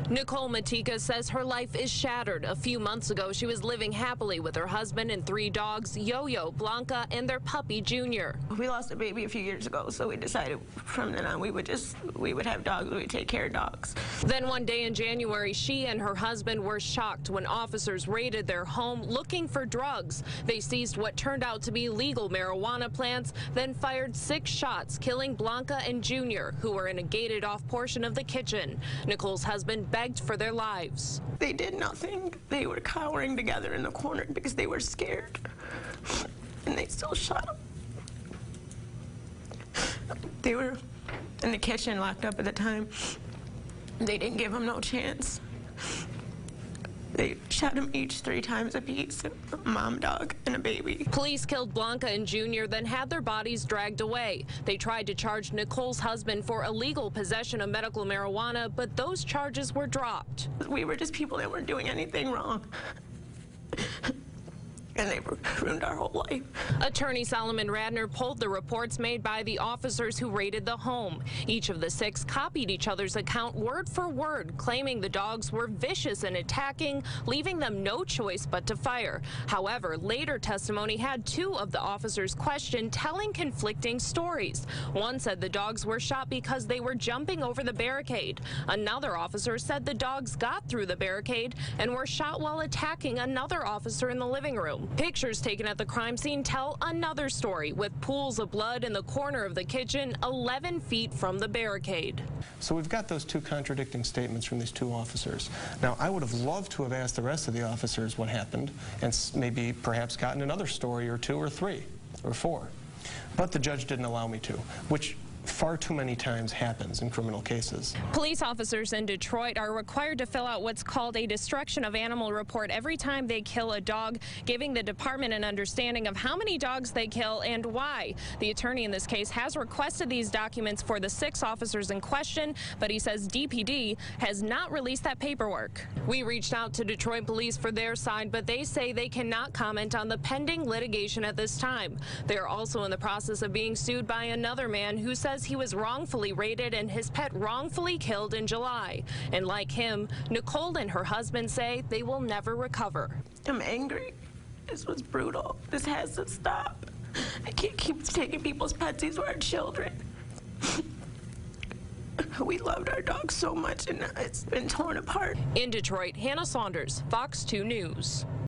Nicole Motyka says her life is shattered. A few months ago, she was living happily with her husband and 3 dogs, Yoyo, Blanca, and their puppy, Junior. We lost a baby a few years ago, so we decided from then on we would have dogs, we would take care of dogs. Then one day in January, she and her husband were shocked when officers raided their home looking for drugs. They seized what turned out to be legal marijuana plants, then fired 6 shots, killing Blanca and Junior, who were in a gated-off portion of the kitchen. Nicole's husband begged for their lives. They did nothing. They were cowering together in the corner because they were scared, and they still shot them. They were in the kitchen, locked up at the time. They didn't give them no chance. They shot them each 3 times apiece, a mom dog and a baby. Police killed Blanca and Junior, then had their bodies dragged away. They tried to charge Nicole's husband for illegal possession of medical marijuana, but those charges were dropped. We were just people that weren't doing anything wrong. And they ruined our whole life. Attorney Solomon Radner pulled the reports made by the officers who raided the home. Each of the 6 copied each other's account word for word, claiming the dogs were vicious and attacking, leaving them no choice but to fire. However, later testimony had 2 of the officers questioned, telling conflicting stories. One said the dogs were shot because they were jumping over the barricade. Another officer said the dogs got through the barricade and were shot while attacking another officer in the living room. Pictures taken at the crime scene tell another story, with pools of blood in the corner of the kitchen 11 feet from the barricade. So we've got those 2 contradicting statements from these 2 officers. Now, I would have loved to have asked the rest of the officers what happened and maybe perhaps gotten another story or 2 or 3 or 4. But the judge didn't allow me to, which far too many times happens in criminal cases. Police officers in Detroit are required to fill out what's called a destruction of animal report every time they kill a dog, giving the department an understanding of how many dogs they kill and why. The attorney in this case has requested these documents for the 6 officers in question, but he says DPD has not released that paperwork. We reached out to Detroit police for their side, but they say they cannot comment on the pending litigation at this time. They are also in the process of being sued by another man who says he was wrongfully raided and his pet wrongfully killed in July. And like him, Nicole and her husband say they will never recover. I'm angry. This was brutal. This has to stop. I can't keep taking people's pets. These were our children. We loved our dogs so much, and it's been torn apart. In Detroit, Hannah Saunders, Fox 2 News.